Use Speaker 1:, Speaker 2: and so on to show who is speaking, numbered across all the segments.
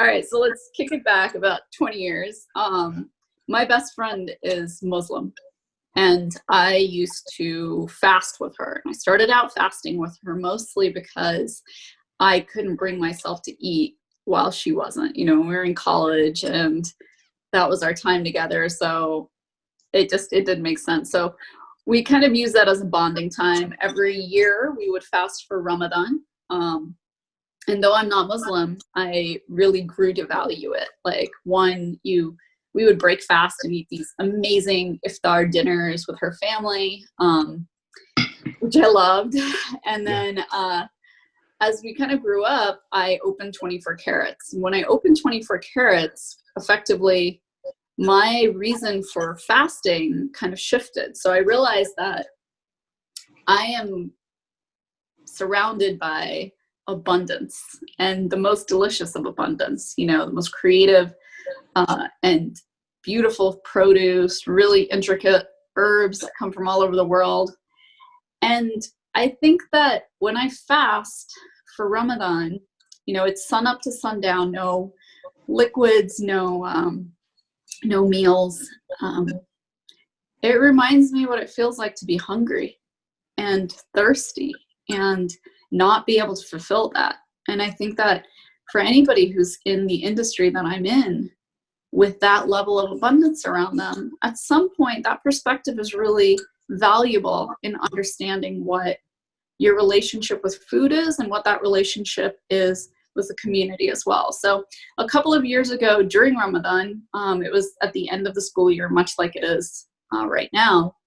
Speaker 1: All right, so let's kick it back about 20 years. My best friend is Muslim, and I used to fast with her. I started out fasting with her mostly because I couldn't bring myself to eat while she wasn't. We were in college, and that was our time together. So it didn't make sense. So we kind of use that as a bonding time. Every year we would fast for Ramadan. And though I'm not Muslim, I really grew to value it. Like we would break fast and eat these amazing iftar dinners with her family, which I loved. And then as we kind of grew up, I opened 24 Carats. When I opened 24 Carats, effectively, my reason for fasting kind of shifted. So I realized that I am surrounded by abundance, and the most delicious of abundance, the most creative and beautiful produce, really intricate herbs that come from all over the world. And I think that when I fast for Ramadan, it's sun up to sundown, no liquids, no meals. It reminds me what it feels like to be hungry and thirsty and not be able to fulfill that. And I think that for anybody who's in the industry that I'm in, with that level of abundance around them, at some point that perspective is really valuable in understanding what your relationship with food is and what that relationship is with the community as well. So a couple of years ago during Ramadan, it was at the end of the school year, much like it is right now,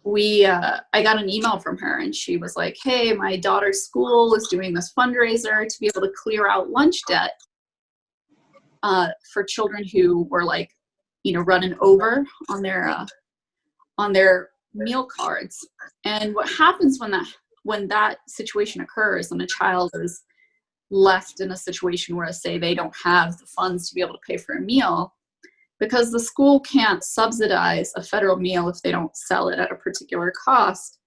Speaker 1: I got an email from her, and she was like, hey, my daughter's school is doing this fundraiser to be able to clear out lunch debt for children who were running over on their meal cards. And what happens when that situation occurs and a child is left in a situation where, say, they don't have the funds to be able to pay for a meal, because the school can't subsidize a federal meal if they don't sell it at a particular cost,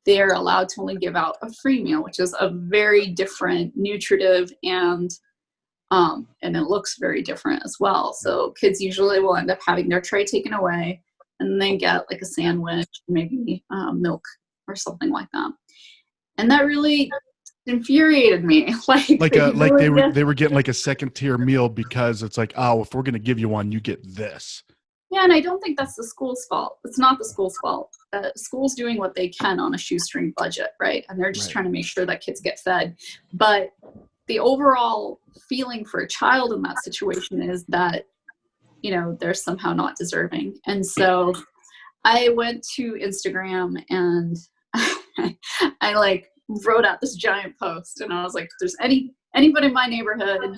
Speaker 1: they're allowed to only give out a free meal, which is a very different, nutritive, and it looks very different as well. So kids usually will end up having their tray taken away, and they get like a sandwich, maybe milk or something like that. And that really infuriated me.
Speaker 2: They were getting like a second tier meal because it's like, oh, if we're going to give you one, you get this.
Speaker 1: Yeah, and I don't think that's the school's fault. It's not the school's fault. School's doing what they can on a shoestring budget, right? And they're just trying to make sure that kids get fed. But the overall feeling for a child in that situation is that, they're somehow not deserving. And so I went to Instagram, and I wrote out this giant post, and I was like, if there's anybody in my neighborhood,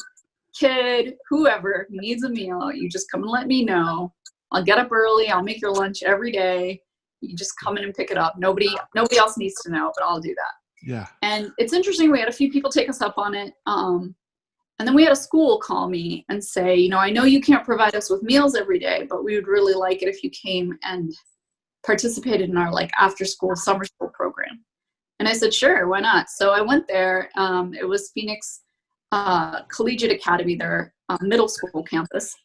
Speaker 1: kid, whoever who needs a meal, you just come and let me know. I'll get up early. I'll make your lunch every day. You just come in and pick it up. Nobody else needs to know, but I'll do that.
Speaker 2: Yeah.
Speaker 1: And it's interesting. We had a few people take us up on it. And then we had a school call me and say, I know you can't provide us with meals every day, but we would really like it if you came and participated in our after school summer school program. And I said, sure, why not? So I went there. It was Phoenix Collegiate Academy, their middle school campus.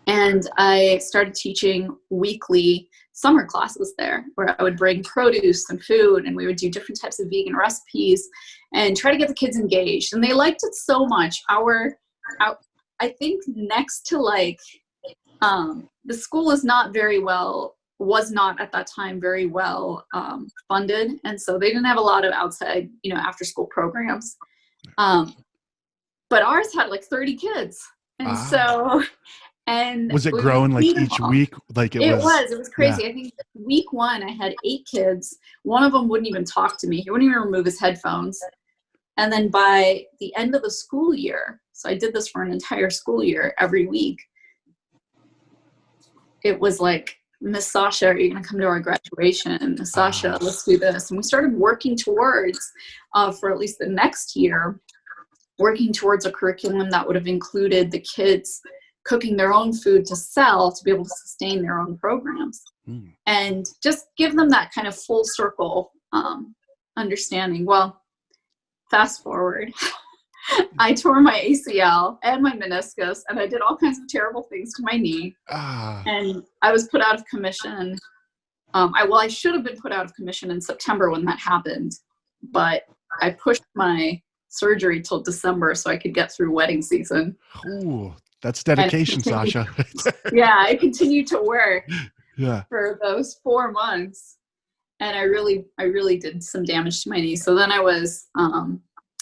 Speaker 1: And I started teaching weekly summer classes there, where I would bring produce and food, and we would do different types of vegan recipes and try to get the kids engaged. And they liked it so much. I think next to the school was not at that time very well funded. And so they didn't have a lot of outside, after school programs. But ours had 30 kids. And so, and
Speaker 2: was it growing each week? It
Speaker 1: was crazy.
Speaker 2: Yeah.
Speaker 1: I think week 1, I had 8 kids. One of them wouldn't even talk to me. He wouldn't even remove his headphones. And then by the end of the school year, so I did this for an entire school year, every week, it was like, Miss Sasha, are you going to come to our graduation? Miss Sasha, let's do this. And we started working towards, for at least the next year, working towards a curriculum that would have included the kids cooking their own food to sell to be able to sustain their own programs. And just give them that kind of full circle understanding. Well, fast forward. I tore my ACL and my meniscus, and I did all kinds of terrible things to my knee. And I was put out of commission. I should have been put out of commission in September when that happened, but I pushed my surgery till December so I could get through wedding season.
Speaker 2: Ooh, that's dedication, Sasha.
Speaker 1: Yeah, I continued to work for those 4 months, and I really did some damage to my knee. So then I was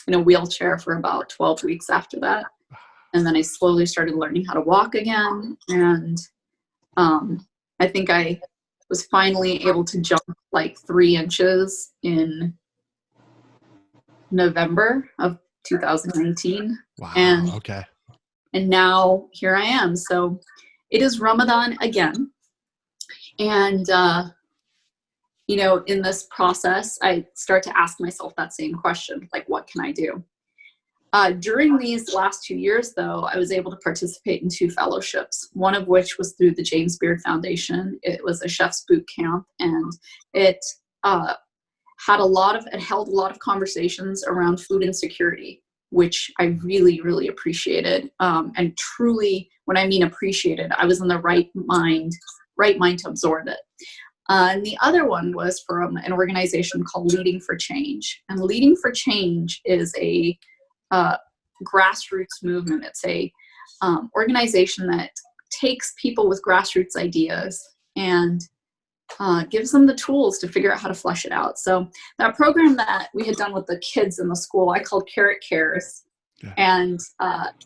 Speaker 1: in a wheelchair for about 12 weeks after that, and then I slowly started learning how to walk again. And I think I was finally able to jump like 3 inches in November of 2019.
Speaker 2: Wow.
Speaker 1: And now here I am. So it is Ramadan again. And, in this process, I start to ask myself that same question, like, what can I do? During these last 2 years, though, I was able to participate in 2 fellowships, one of which was through the James Beard Foundation. It was a chef's boot camp, and it held a lot of conversations around food insecurity, which I really, really appreciated. And truly, when I mean appreciated, I was in the right mind to absorb it. And the other one was from an organization called Leading for Change. And Leading for Change is a grassroots movement. It's a organization that takes people with grassroots ideas and gives them the tools to figure out how to flesh it out. So that program that we had done with the kids in the school, I called Carrot Cares. Yeah. And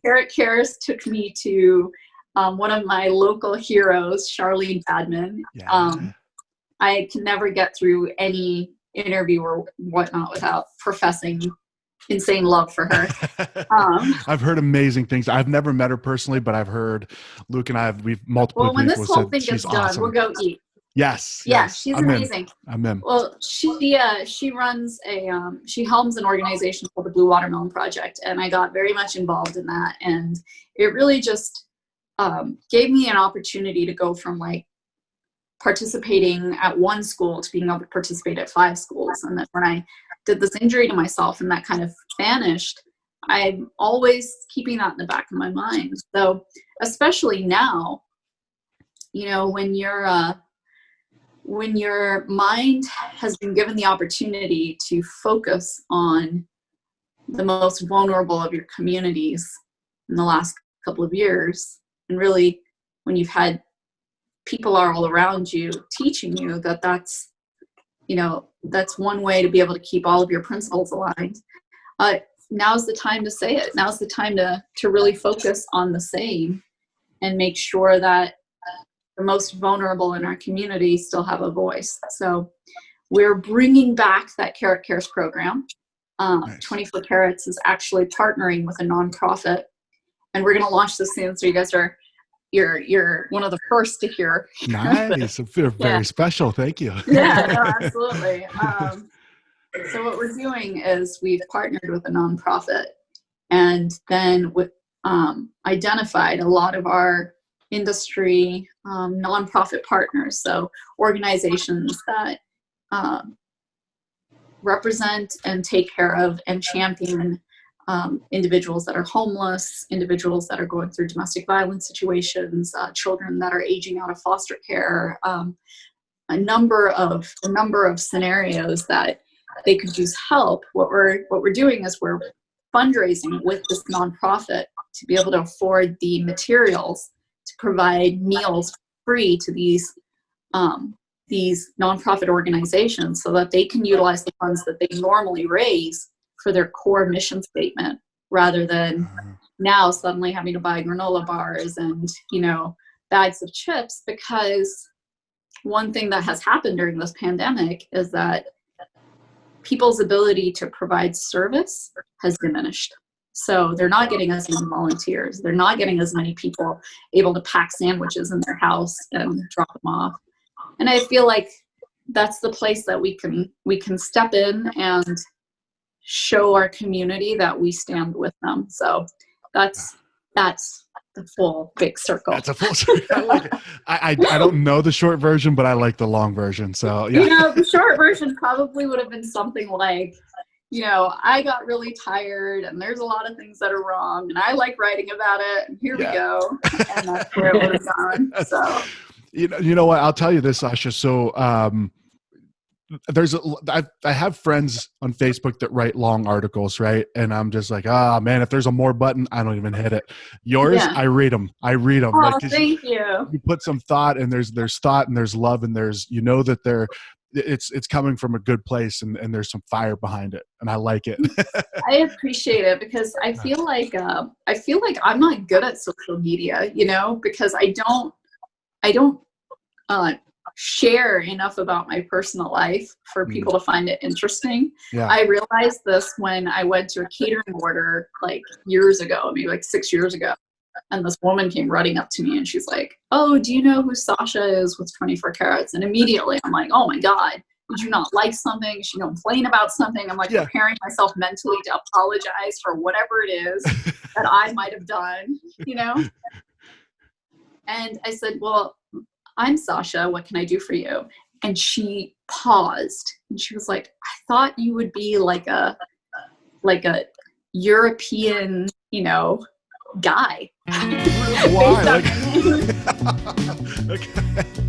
Speaker 1: Carrot Cares took me to one of my local heroes, Charlene Badman. Yeah. I can never get through any interview or whatnot without professing insane love for her.
Speaker 2: I've heard amazing things. I've never met her personally, but I've heard Luke and we've multiple people.
Speaker 1: Well, when this whole thing
Speaker 2: gets
Speaker 1: done,
Speaker 2: awesome.
Speaker 1: We'll go eat.
Speaker 2: Yes.
Speaker 1: Yeah, she's amazing.
Speaker 2: I'm in.
Speaker 1: Well, she runs she helms an organization called the Blue Watermelon Project, and I got very much involved in that. And it really just gave me an opportunity to go from like participating at one school to being able to participate at 5 schools. And then when I did this injury to myself and that kind of vanished, I'm always keeping that in the back of my mind. So especially now, when your mind has been given the opportunity to focus on the most vulnerable of your communities in the last couple of years, and really when you've had people are all around you teaching you that that's one way to be able to keep all of your principles aligned. Now's the time to say it. Now's the time to really focus on the same and make sure that the most vulnerable in our community still have a voice. So we're bringing back that Carrot Cares program. Nice. 24 Carrots is actually partnering with a nonprofit, and we're going to launch this soon. So you guys you're one of the first to hear.
Speaker 2: Nice. Very special. Thank you.
Speaker 1: Yeah, no, absolutely. So what we're doing is we've partnered with a nonprofit, and then identified a lot of our industry nonprofit partners. So organizations that represent and take care of and champion individuals that are homeless, individuals that are going through domestic violence situations, children that are aging out of foster care, a number of scenarios that they could use help. What we're doing is we're fundraising with this nonprofit to be able to afford the materials to provide meals free to these nonprofit organizations so that they can utilize the funds that they normally raise for their core mission statement, rather than now suddenly having to buy granola bars and bags of chips. Because one thing that has happened during this pandemic is that people's ability to provide service has diminished. So they're not getting as many volunteers. They're not getting as many people able to pack sandwiches in their house and drop them off. And I feel like that's the place that we can step in and show our community that we stand with them. So that's the full big circle.
Speaker 2: That's a full circle. I like it. I don't know the short version, but I like the long version. So yeah.
Speaker 1: The short version probably would have been something like, I got really tired and there's a lot of things that are wrong and I like writing about it and here we go. And that's where it was gone. So,
Speaker 2: you know what? I'll tell you this, Sasha. So, I have friends on Facebook that write long articles, right? And I'm just like, man, if there's a more button, I don't even hit it. Yours, I read them.
Speaker 1: Oh,
Speaker 2: like,
Speaker 1: thank you.
Speaker 2: You put some thought, and there's thought, and there's love, and there's that it's coming from a good place, and there's some fire behind it, and I like it.
Speaker 1: I appreciate it because I feel like I'm not good at social media, because I don't share enough about my personal life for people to find it interesting.
Speaker 2: Yeah.
Speaker 1: I realized this when I went to a catering order like years ago, maybe like 6 years ago. And this woman came running up to me and she's like, "Oh, do you know who Sasha is with 24 carats?" And immediately I'm like, "Oh my God, did you not like something? Did you complain about something?" I'm like preparing myself mentally to apologize for whatever it is that I might have done, And I said, "Well, I'm Sasha. What can I do for you?" And she paused and she was like, "I thought you would be like a European, guy."
Speaker 2: Why? Okay.